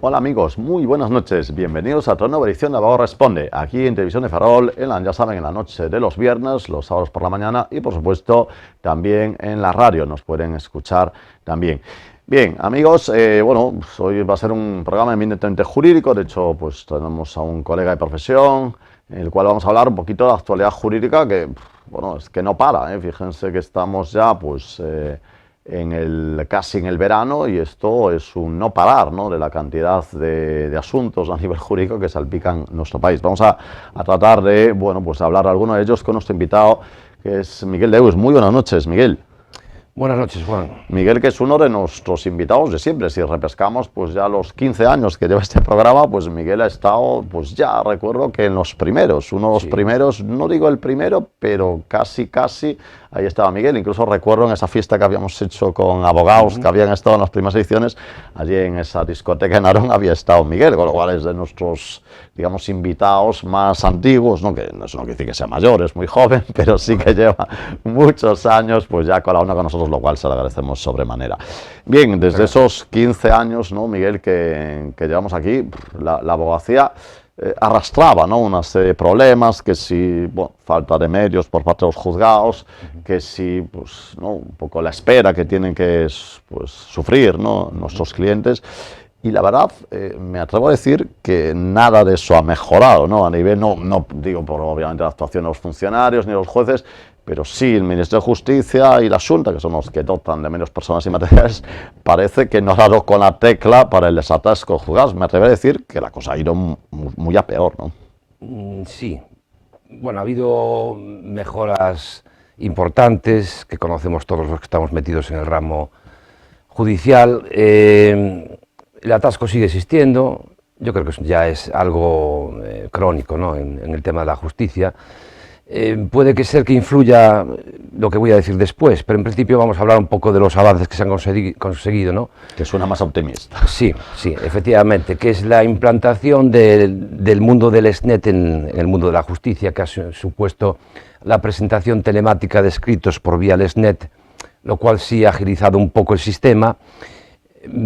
Hola amigos, muy buenas noches, bienvenidos a otra nueva edición de Abogado Responde, aquí en Televisión de Ferrol, ya saben, en la noche de los viernes, los sábados por la mañana y por supuesto también en la radio, nos pueden escuchar también. Bien, amigos, bueno, hoy va a ser un programa eminentemente jurídico, de hecho, pues tenemos a un colega de profesión, en el cual vamos a hablar un poquito de la actualidad jurídica que, bueno, es que no para, fíjense que estamos ya, pues, casi en el verano y esto es un no parar, ¿no?, de la cantidad de asuntos a nivel jurídico que salpican nuestro país. Vamos a tratar de, bueno, pues hablar de alguno de ellos con nuestro invitado, que es Miguel Deus. Muy buenas noches, Miguel. Buenas noches, Juan. Miguel, que es uno de nuestros invitados de siempre. Si repescamos, pues ya los 15 años que lleva este programa, pues Miguel ha estado, pues ya recuerdo que en los primeros, uno de los primeros, no digo el primero, pero casi, ahí estaba Miguel. Incluso recuerdo en esa fiesta que habíamos hecho con abogados que habían estado en las primeras ediciones, allí en esa discoteca en Arón había estado Miguel, con lo cual es de nuestros, digamos, invitados más antiguos, ¿no? Que eso no quiere decir que sea mayor, es muy joven, pero sí que lleva muchos años, pues ya colaborando con nosotros, lo cual se lo agradecemos sobremanera. Bien, desde esos 15 años, ¿no, Miguel, que llevamos aquí, la abogacía arrastraba, ¿no?, una serie de problemas, que si, bueno, falta de medios por parte de los juzgados, que si, pues, ¿no?, un poco la espera que tienen que, pues, sufrir, ¿no?, nuestros clientes. Y la verdad, me atrevo a decir que nada de eso ha mejorado, ¿no? A nivel, no digo por obviamente la actuación de los funcionarios ni de los jueces, pero sí el Ministerio de Justicia y la Xunta, que son los que dotan de menos personas y materiales, parece que no ha dado con la tecla para el desatasco de juzgados. Me atrevo a decir que la cosa ha ido muy a peor, ¿no? Sí. Bueno, ha habido mejoras importantes que conocemos todos los que estamos metidos en el ramo judicial. El atasco sigue existiendo, yo creo que ya es algo crónico, ¿no?, en el tema de la justicia. Puede que ser que influya lo que voy a decir después, pero en principio vamos a hablar un poco de los avances que se han conseguido, ¿no? Que suena más optimista. Sí, efectivamente, que es la implantación del mundo del SNET en el mundo de la justicia, que ha supuesto la presentación telemática de escritos por vía del SNET, lo cual sí ha agilizado un poco el sistema,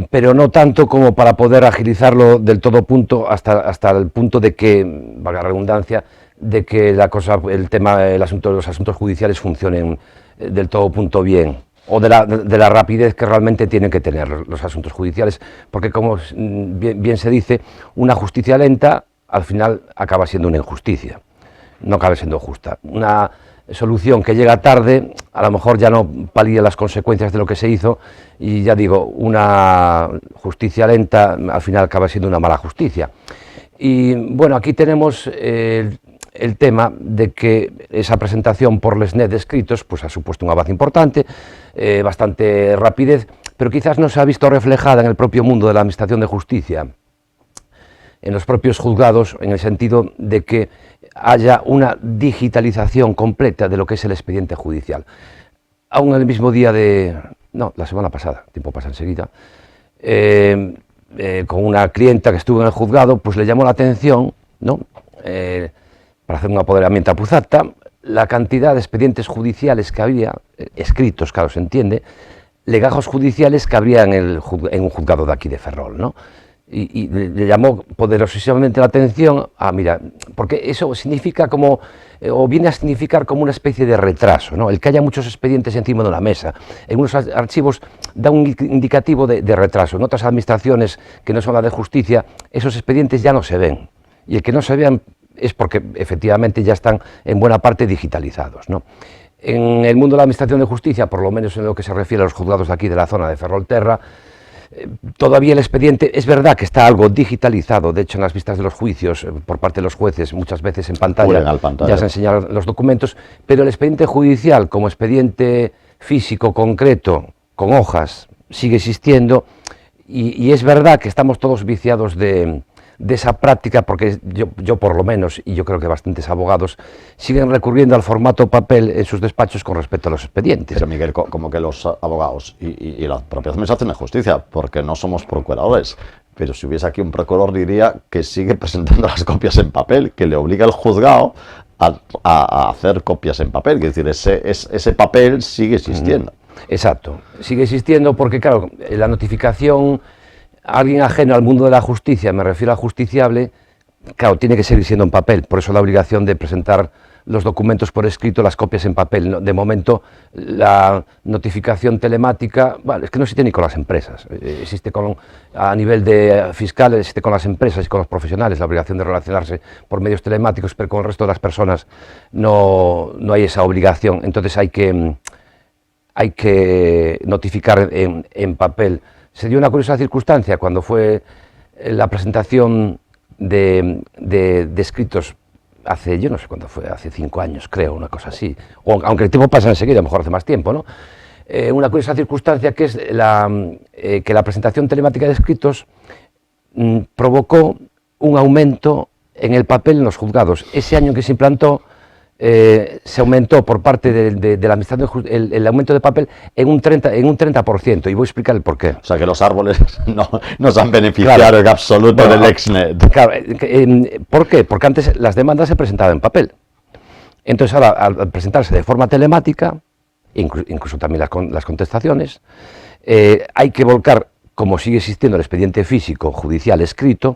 pero no tanto como para poder agilizarlo del todo punto hasta el punto de que, valga la redundancia, de que el asunto de los asuntos judiciales funcionen del todo punto bien, o de la rapidez que realmente tienen que tener los asuntos judiciales, porque como bien se dice, una justicia lenta al final acaba siendo una injusticia, no acaba siendo justa. Una solución que llega tarde, a lo mejor ya no palía las consecuencias de lo que se hizo, y ya digo, una justicia lenta al final acaba siendo una mala justicia. Y bueno, aquí tenemos el tema de que esa presentación por el SNET de escritos pues ha supuesto un avance importante, bastante rapidez, pero quizás no se ha visto reflejada en el propio mundo de la administración de justicia, en los propios juzgados, en el sentido de que haya una digitalización completa de lo que es el expediente judicial. Aún el mismo día la semana pasada, el tiempo pasa enseguida, con una clienta que estuvo en el juzgado, pues le llamó la atención, ¿no?, para hacer un apoderamiento a Puzata, la cantidad de expedientes judiciales que había, escritos, claro, se entiende, legajos judiciales que habría en un juzgado de aquí de Ferrol, ¿no? Y le llamó poderosísimamente la atención, mira, porque eso significa como, o viene a significar como una especie de retraso, ¿no? El que haya muchos expedientes encima de una mesa, en unos archivos da un indicativo de retraso. En otras administraciones que no son la de justicia, esos expedientes ya no se ven, y el que no se vean es porque efectivamente ya están en buena parte digitalizados, ¿no? En el mundo de la administración de justicia, por lo menos en lo que se refiere a los juzgados de aquí de la zona de Ferrolterra, todavía el expediente es verdad que está algo digitalizado. De hecho, en las vistas de los juicios por parte de los jueces, muchas veces en pantalla ya se enseñan los documentos, pero el expediente judicial como expediente físico concreto con hojas sigue existiendo, y es verdad que estamos todos viciados de esa práctica, porque yo por lo menos, y yo creo que bastantes abogados, siguen recurriendo al formato papel en sus despachos con respecto a los expedientes. Pero Miguel, como que los abogados y las propias administraciones de justicia, porque no somos procuradores, pero si hubiese aquí un procurador diría que sigue presentando las copias en papel, que le obliga al juzgado a hacer copias en papel, es decir, ese papel sigue existiendo. Exacto, sigue existiendo porque, claro, la notificación alguien ajeno al mundo de la justicia, me refiero al justiciable, claro, tiene que seguir siendo en papel, por eso la obligación de presentar los documentos por escrito, las copias en papel. De momento, la notificación telemática, bueno, es que no existe ni con las empresas, existe a nivel de fiscal, existe con las empresas y con los profesionales la obligación de relacionarse por medios telemáticos, pero con el resto de las personas no hay esa obligación, entonces hay que notificar en papel. Se dio una curiosa circunstancia cuando fue la presentación de escritos hace, yo no sé cuándo fue, hace 5 años creo, una cosa así, aunque el tiempo pasa enseguida, a lo mejor hace más tiempo, ¿no? Una curiosa circunstancia que es que la presentación telemática de escritos provocó un aumento en el papel en los juzgados. Ese año en que se implantó, se aumentó por parte de la administración el aumento de papel en un 30%, y voy a explicar el porqué. O sea, que los árboles no se han beneficiado en absoluto del Exnet. Claro, ¿por qué? Porque antes las demandas se presentaban en papel. Entonces ahora, al presentarse de forma telemática, incluso también las contestaciones, hay que volcar, como sigue existiendo el expediente físico judicial escrito,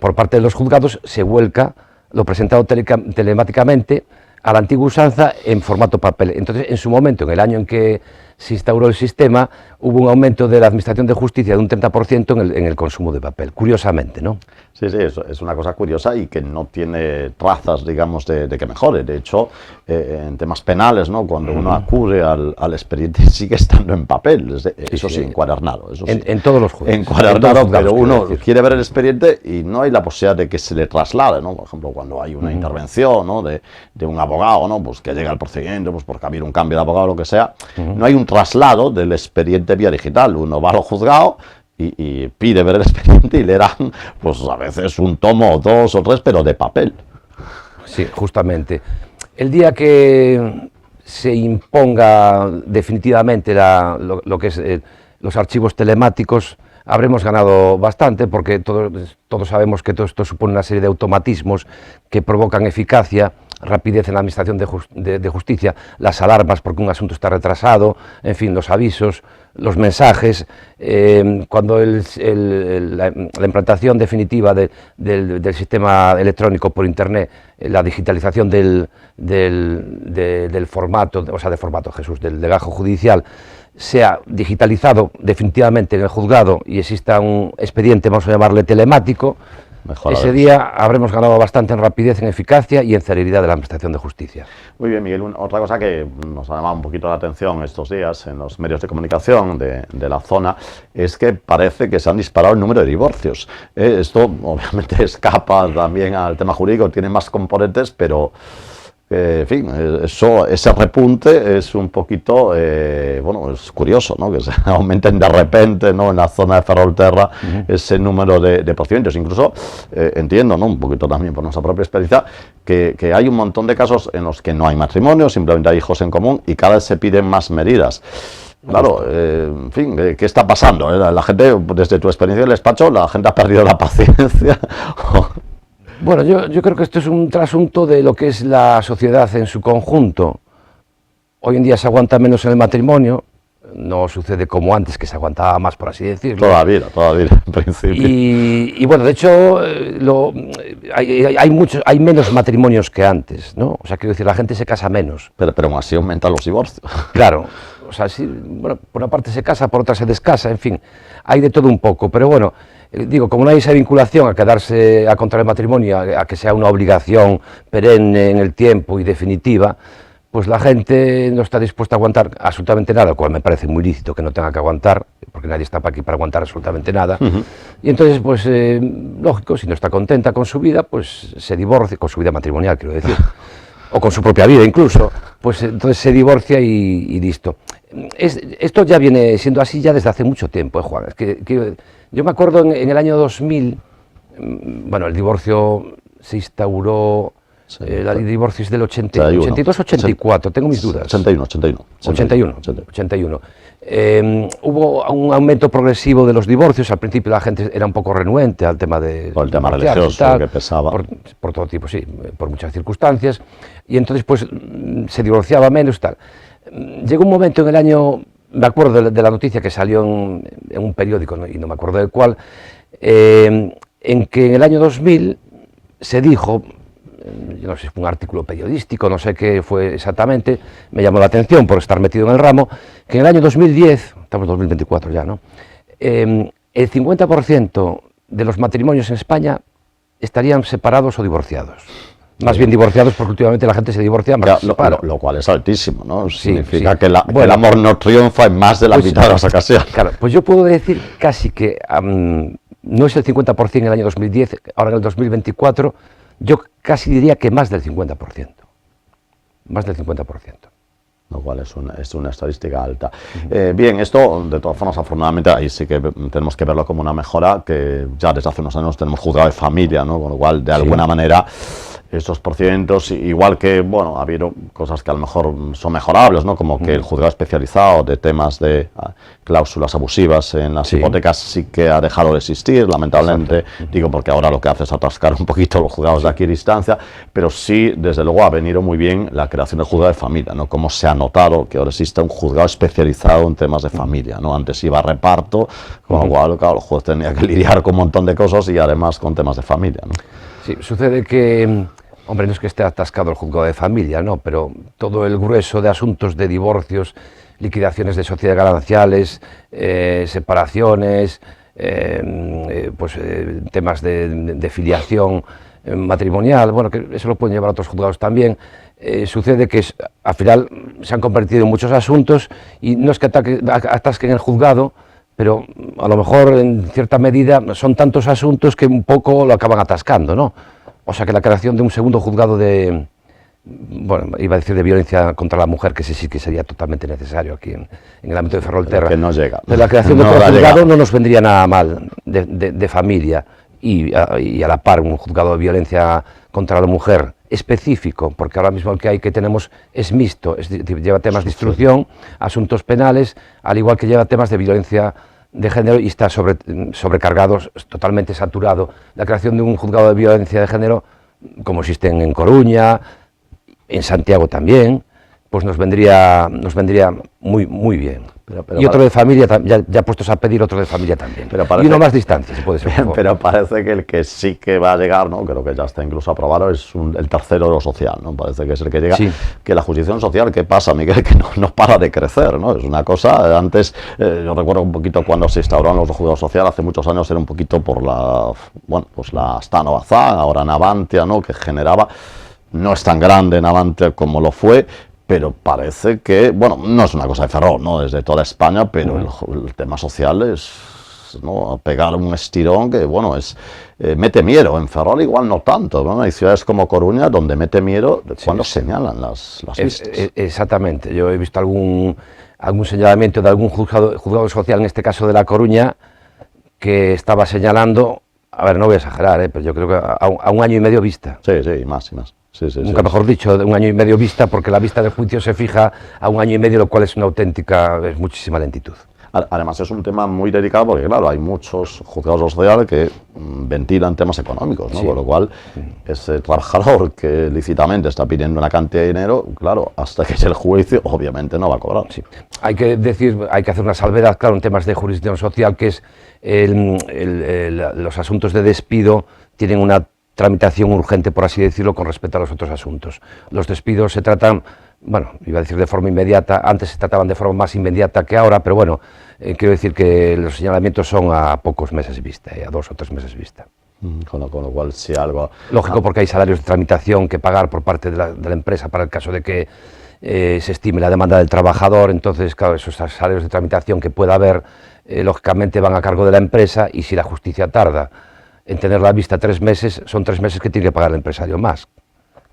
por parte de los juzgados se vuelca lo presentado telemáticamente a la antigua usanza en formato papel. Entonces, en su momento, en el año en que se instauró el sistema, hubo un aumento de la Administración de Justicia de un 30% en el consumo de papel, curiosamente, ¿no? Sí, eso es una cosa curiosa y que no tiene trazas, digamos, de que mejore. De hecho, en temas penales, ¿no? Cuando uno acude al expediente sigue estando en papel, eso sí, encuadernado. Eso sí. En todos los juicios. Encuadernado, pero uno quiere ver el expediente y no hay la posibilidad de que se le traslade, ¿no? Por ejemplo, cuando hay una intervención, ¿no? de un abogado, ¿no? Pues que llega al procedimiento, pues porque ha habido un cambio de abogado o lo que sea, no hay un traslado del expediente vía digital. Uno va a lo juzgado y pide ver el expediente y leerán, pues a veces un tomo, 2 o 3, pero de papel. Sí, justamente. El día que se imponga definitivamente lo que es los archivos telemáticos, habremos ganado bastante, porque todos sabemos que todo esto supone una serie de automatismos que provocan eficacia, rapidez en la administración de justicia, las alarmas porque un asunto está retrasado, en fin, los avisos, los mensajes, cuando la implantación definitiva del sistema electrónico por internet, la digitalización del formato, o sea, del legajo judicial, sea digitalizado definitivamente en el juzgado y exista un expediente, vamos a llamarle telemático, ese día habremos ganado bastante en rapidez, en eficacia y en celeridad de la administración de justicia. Muy bien, Miguel. Otra cosa que nos ha llamado un poquito la atención estos días en los medios de comunicación de la zona es que parece que se han disparado el número de divorcios. Esto obviamente escapa también al tema jurídico, tiene más componentes, pero en fin, ese repunte es un poquito, bueno, es curioso, ¿no? Que se aumenten de repente, ¿no? En la zona de Ferrolterra ese número de procedimientos. Incluso entiendo, ¿no? Un poquito también por nuestra propia experiencia, que hay un montón de casos en los que no hay matrimonio, simplemente hay hijos en común y cada vez se piden más medidas. Claro, en fin, ¿qué está pasando? La gente, desde tu experiencia en el despacho, la gente ha perdido la paciencia. Bueno, yo creo que esto es un trasunto de lo que es la sociedad en su conjunto. Hoy en día se aguanta menos en el matrimonio, no sucede como antes, que se aguantaba más, por así decirlo. Todavía, en principio. Y bueno, de hecho, hay menos matrimonios que antes, ¿no? O sea, quiero decir, la gente se casa menos. Pero aún así aumentan los divorcios. Claro, o sea, sí, bueno, por una parte se casa, por otra se descasa, en fin, hay de todo un poco, pero bueno, digo, como no hay esa vinculación a quedarse, a contraer matrimonio, a que sea una obligación perenne en el tiempo y definitiva, pues la gente no está dispuesta a aguantar absolutamente nada, lo cual me parece muy lícito que no tenga que aguantar, porque nadie está aquí para aguantar absolutamente nada. Y entonces, pues, lógico, si no está contenta con su vida, pues se divorcia, con su vida matrimonial, quiero decir, o con su propia vida incluso, pues entonces se divorcia y listo. Esto ya viene siendo así ya desde hace mucho tiempo, Juan. Es que yo me acuerdo en el año 2000, bueno, el divorcio se instauró, el divorcio es del 82-84, tengo mis dudas. 81. Hubo un aumento progresivo de los divorcios. Al principio la gente era un poco renuente al tema de... Por el tema religioso que pesaba. Por todo tipo, sí, por muchas circunstancias. Y entonces pues se divorciaba menos y tal. Llegó un momento en el año me acuerdo de la noticia que salió en un periódico, ¿no? Y no me acuerdo de cuál, en que en el año 2000 se dijo, yo no sé si fue un artículo periodístico, no sé qué fue exactamente, me llamó la atención por estar metido en el ramo, que en el año 2010, estamos en 2024 ya, ¿no? El 50% de los matrimonios en España estarían separados o divorciados. Más bien divorciados, porque últimamente la gente se divorcia más. Lo cual es altísimo, ¿no? Sí, Significa sí. que el amor no triunfa en más de la mitad de las ocasiones. Claro, pues yo puedo decir casi que no es el 50% en el año 2010, ahora en el 2024, yo casi diría que más del 50%. Más del 50%. Lo cual es una estadística alta. Bien, esto, de todas formas, afortunadamente, ahí sí que tenemos que verlo como una mejora, que ya desde hace unos años tenemos juzgado de familia, ¿no? Con lo cual, de alguna manera, estos procedimientos, igual que, bueno, ha habido cosas que a lo mejor son mejorables, ¿no? Como que el juzgado especializado de temas de cláusulas abusivas en las hipotecas sí que ha dejado de existir, lamentablemente. Digo, porque ahora lo que hace es atascar un poquito los juzgados de aquí a distancia, pero sí, desde luego, ha venido muy bien la creación del juzgado de familia, ¿no? Como se ha notado que ahora existe un juzgado especializado en temas de familia, ¿no? Antes iba a reparto, con lo cual, claro, el juez tenía que lidiar con un montón de cosas y además con temas de familia, ¿no? Sí, sucede que, hombre, no es que esté atascado el juzgado de familia, ¿no? Pero todo el grueso de asuntos de divorcios, liquidaciones de sociedades gananciales, separaciones, temas de filiación matrimonial, bueno, que eso lo pueden llevar a otros juzgados también. Sucede que al final se han convertido en muchos asuntos y no es que atasquen el juzgado, pero a lo mejor en cierta medida son tantos asuntos que un poco lo acaban atascando, ¿no? O sea que la creación de un segundo juzgado de, bueno, iba a decir de violencia contra la mujer, que sí que sería totalmente necesario aquí en el ámbito de Ferrolterra. Que no llega. Pero la creación de otro juzgado no nos vendría nada mal de familia y a la par un juzgado de violencia contra la mujer específico, porque ahora mismo el que tenemos es mixto, lleva temas de instrucción, asuntos penales, al igual que lleva temas de violencia de género y está sobrecargado, totalmente saturado. La creación de un juzgado de violencia de género, como existen en Coruña, en Santiago también, pues nos vendría muy bien. Pero y otro de familia, ya puestos a pedir otro de familia también. Y uno más distancia, si puede ser. Pero parece que el que sí que va a llegar, ¿no? Creo que ya está incluso aprobado, es el tercero de lo social, ¿no? Parece que es el que llega. Sí. Que la jurisdicción social, ¿qué pasa, Miguel? Que no para de crecer, ¿no? Es una cosa, antes, yo recuerdo un poquito cuando se instauraron los juzgados sociales, hace muchos años era un poquito por la Stano Bazán, ahora Navantia, ¿no? Que generaba, no es tan grande Navantia como lo fue, pero parece que, bueno, no es una cosa de Ferrol, ¿no? Desde toda España, pero el tema social es, ¿no? Pegar un estirón que, bueno, mete miedo. En Ferrol igual no tanto, ¿no? Hay ciudades como Coruña donde mete miedo cuando señalan las vistas. Exactamente. Yo he visto algún señalamiento de algún juzgado social, en este caso de La Coruña, que estaba señalando, a ver, no voy a exagerar, pero yo creo que a un año y medio vista. Sí, más y más. Nunca mejor dicho, de un año y medio vista, porque la vista del juicio se fija a un año y medio, lo cual es es muchísima lentitud. Además es un tema muy delicado porque, claro, hay muchos juzgados sociales que ventilan temas económicos, ¿no? Con lo cual, ese trabajador que lícitamente está pidiendo una cantidad de dinero, claro, hasta que es el juicio, obviamente no va a cobrar. Sí. Hay que hacer una salvedad, claro, en temas de jurisdicción social, que es los asuntos de despido tienen una tramitación urgente, por así decirlo, con respecto a los otros asuntos. Los despidos se tratan, bueno, iba a decir de forma inmediata, antes se trataban de forma más inmediata que ahora, pero bueno, quiero decir que los señalamientos son a pocos meses vista, a 2 o 3 meses vista. Con lo cual, si algo... Lógico, porque hay salarios de tramitación que pagar por parte de la empresa para el caso de que se estime la demanda del trabajador, entonces, claro, esos salarios de tramitación que pueda haber, lógicamente van a cargo de la empresa, y si la justicia tarda en tener la vista 3 meses, son 3 meses que tiene que pagar el empresario más.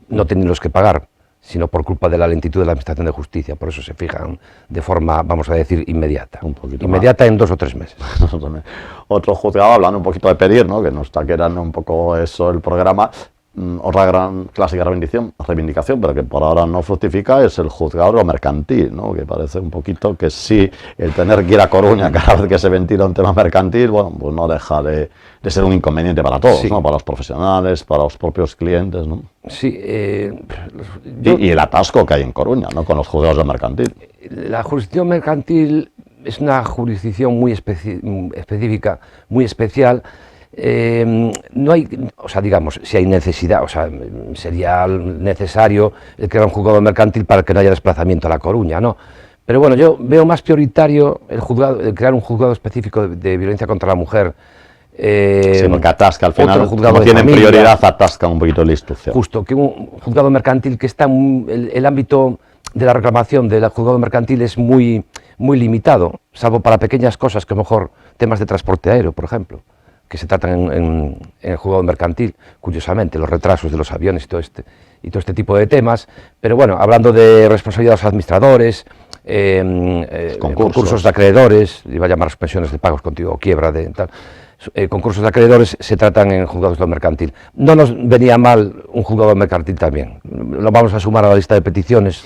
No tienen los que pagar, sino por culpa de la lentitud de la administración de justicia. Por eso se fijan de forma, vamos a decir, inmediata. Un poquito inmediata más. En 2 o 3 meses. Otro juzgado, hablando un poquito de pedir, ¿no? Que nos está quedando un poco eso el programa, Otra gran clásica reivindicación, pero que por ahora no fructifica, es el juzgado mercantil, ¿no? Que parece un poquito que sí, el tener que ir a Coruña cada vez que se ventila un tema mercantil, bueno, pues no deja de ser un inconveniente para todos, sí, ¿no? Para los profesionales, para los propios clientes, ¿no? Sí. Y el atasco que hay en Coruña, ¿no? Con los juzgados de mercantil. La jurisdicción mercantil es una jurisdicción muy específica, muy especial. No hay, o sea, digamos, si hay necesidad, o sea, sería necesario crear un juzgado mercantil para que no haya desplazamiento a La Coruña, ¿no? Pero bueno, yo veo más prioritario el crear un juzgado específico de violencia contra la mujer. Sí, porque atasca al final, como tienen prioridad, atasca un poquito la instrucción. Justo, que un juzgado mercantil que está, el ámbito de la reclamación del juzgado mercantil es muy limitado, salvo para pequeñas cosas, que mejor temas de transporte aéreo, por ejemplo, que se tratan en el juzgado mercantil, curiosamente, los retrasos de los aviones y todo este tipo de temas. Pero bueno, hablando de responsabilidad de los administradores, concursos de acreedores, iba a llamar suspensiones de pagos contigo, quiebra de tal, concursos de acreedores se tratan en juzgados de mercantil. No nos venía mal un juzgado mercantil también, lo vamos a sumar a la lista de peticiones.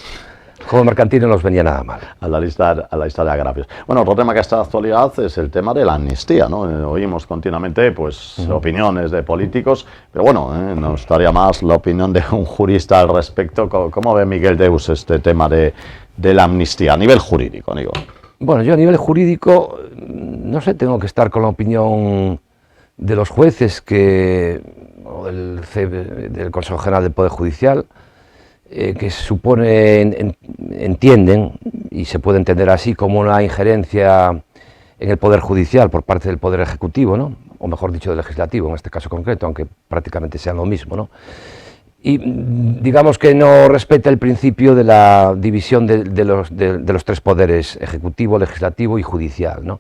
Como mercantil no nos venía nada mal. A la lista de agravios. Bueno, otro tema que está de actualidad es el tema de la amnistía, ¿no? Oímos continuamente, pues, opiniones de políticos, pero bueno, nos gustaría más la opinión de un jurista al respecto. ¿Cómo ve Miguel Deus este tema de la amnistía a nivel jurídico, digo? Bueno, yo a nivel jurídico, no sé, tengo que estar con la opinión de los jueces o del Consejo General del Poder Judicial, que entienden, y se puede entender así, como una injerencia en el Poder Judicial por parte del Poder Ejecutivo, ¿no? O mejor dicho, del Legislativo, en este caso concreto, aunque prácticamente sean lo mismo, ¿no? Y digamos que no respeta el principio de la división de los tres poderes, Ejecutivo, Legislativo y Judicial, ¿no?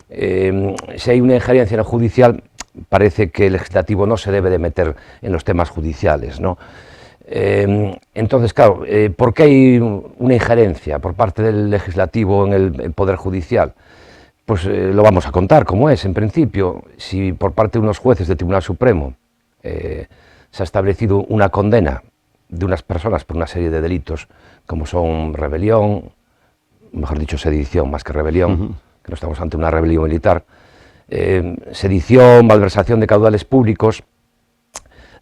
Si hay una injerencia en el Judicial, parece que el Legislativo no se debe de meter en los temas judiciales, ¿no? Entonces, claro, ¿por qué hay una injerencia por parte del Legislativo en el Poder Judicial? Pues lo vamos a contar como es, en principio. Si por parte de unos jueces del Tribunal Supremo se ha establecido una condena de unas personas por una serie de delitos, como son rebelión, mejor dicho, sedición más que rebelión, que no estamos ante una rebelión militar, sedición, malversación de caudales públicos.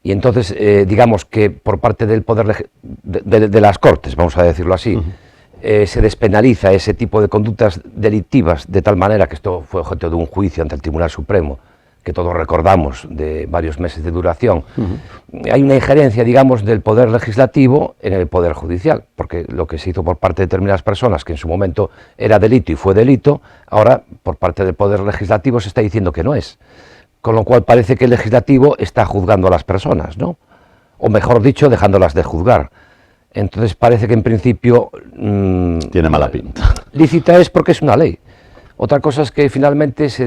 Y entonces, digamos que por parte del poder de las Cortes, vamos a decirlo así, se despenaliza ese tipo de conductas delictivas, de tal manera que esto fue objeto de un juicio ante el Tribunal Supremo, que todos recordamos, de varios meses de duración. Hay una injerencia, digamos, del Poder Legislativo en el Poder Judicial, porque lo que se hizo por parte de determinadas personas, que en su momento era delito y fue delito, ahora por parte del Poder Legislativo se está diciendo que no es. Con lo cual parece que el Legislativo está juzgando a las personas, ¿no? O mejor dicho, dejándolas de juzgar. Entonces parece que en principio... tiene mala pinta. Lícita es porque es una ley. Otra cosa es que finalmente se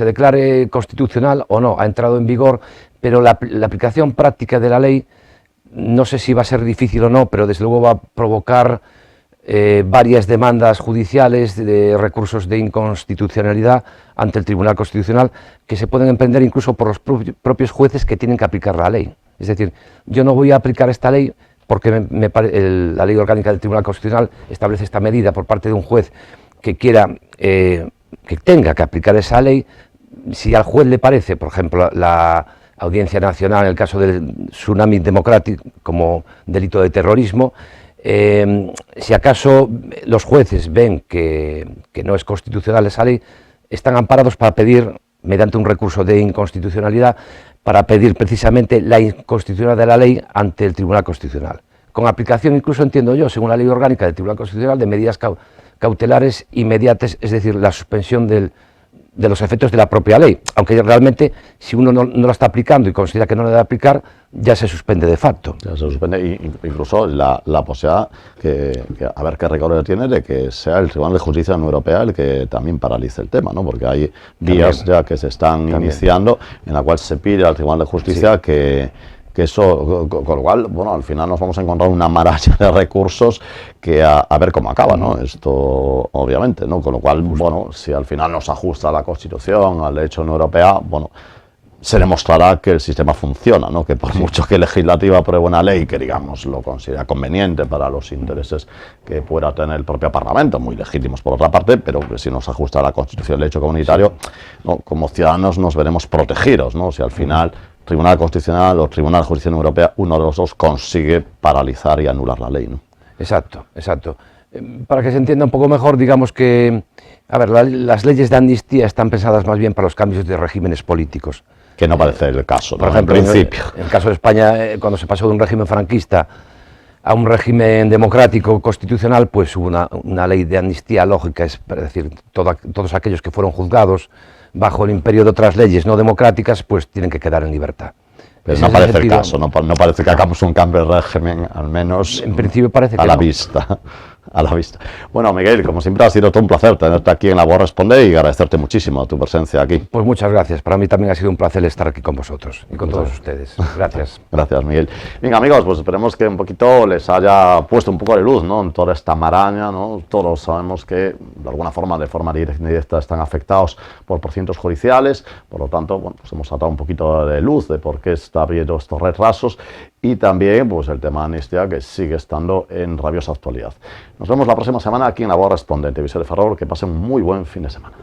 declare constitucional o no, ha entrado en vigor, pero la aplicación práctica de la ley, no sé si va a ser difícil o no, pero desde luego va a provocar varias demandas judiciales de recursos de inconstitucionalidad ante el Tribunal Constitucional, que se pueden emprender incluso por los propios jueces que tienen que aplicar la ley. Es decir, yo no voy a aplicar esta ley porque la ley orgánica del Tribunal Constitucional establece esta medida por parte de un juez que quiera, que tenga que aplicar esa ley. Si al juez le parece, por ejemplo, la Audiencia Nacional, en el caso del Tsunami Democratic, como delito de terrorismo, si acaso los jueces ven que no es constitucional esa ley, están amparados para pedir, mediante un recurso de inconstitucionalidad, para pedir precisamente la inconstitucionalidad de la ley ante el Tribunal Constitucional. Con aplicación, incluso entiendo yo, según la ley orgánica del Tribunal Constitucional, de medidas cautelares inmediatas, es decir, la suspensión de los efectos de la propia ley, aunque realmente si uno no la está aplicando y considera que no la debe aplicar, ya se suspende de facto. Ya se suspende, incluso la posibilidad, a ver qué recorrido tiene, de que sea el Tribunal de Justicia de la Unión Europea el que también paralice el tema, ¿no? Porque hay vías ya que se están iniciando en la cual se pide al Tribunal de Justicia que eso, con lo cual, bueno, al final nos vamos a encontrar una maraña de recursos que a ver cómo acaba, ¿no? Esto, obviamente, ¿no? Con lo cual, bueno, si al final nos ajusta a la Constitución, al derecho de la Unión Europea, bueno, se demostrará que el sistema funciona, ¿no? Que por mucho que el legislativo apruebe una ley que, digamos, lo considera conveniente para los intereses que pueda tener el propio Parlamento, muy legítimos por otra parte, pero que si nos ajusta a la Constitución del hecho comunitario, ¿no? Como ciudadanos nos veremos protegidos, ¿no? Si al final Tribunal Constitucional o Tribunal de Justicia de la Unión Europea, uno de los dos consigue paralizar y anular la ley, ¿no? Exacto, exacto. Para que se entienda un poco mejor, digamos que, a ver, las leyes de amnistía están pensadas más bien para los cambios de regímenes políticos. Que no parece el caso, Por ¿no? ejemplo, En principio. en el caso de España, cuando se pasó de un régimen franquista a un régimen democrático constitucional, pues hubo una ley de amnistía lógica, es decir, todos aquellos que fueron juzgados bajo el imperio de otras leyes no democráticas, pues tienen que quedar en libertad. Pero no parece el caso, no parece que hagamos un cambio de régimen, al menos en principio parece que a la no. vista. A la vista. Bueno, Miguel, como siempre ha sido todo un placer tenerte aquí en La Voz Responde y agradecerte muchísimo tu presencia aquí. Pues muchas gracias, para mí también ha sido un placer estar aquí con vosotros y con todos ustedes. Gracias. Gracias, Miguel. Venga, amigos, pues esperemos que un poquito les haya puesto un poco de luz, ¿no? En toda esta maraña, ¿no? Todos sabemos que de alguna forma, de forma directa, están afectados por procedimientos judiciales, por lo tanto, bueno, pues hemos tratado un poquito de luz de por qué está habiendo estos retrasos y también, pues el tema de amnistía que sigue estando en rabiosa actualidad. Nos vemos la próxima semana aquí en La Voz Responde, en Televisión de Ferrol. Que pasen un muy buen fin de semana.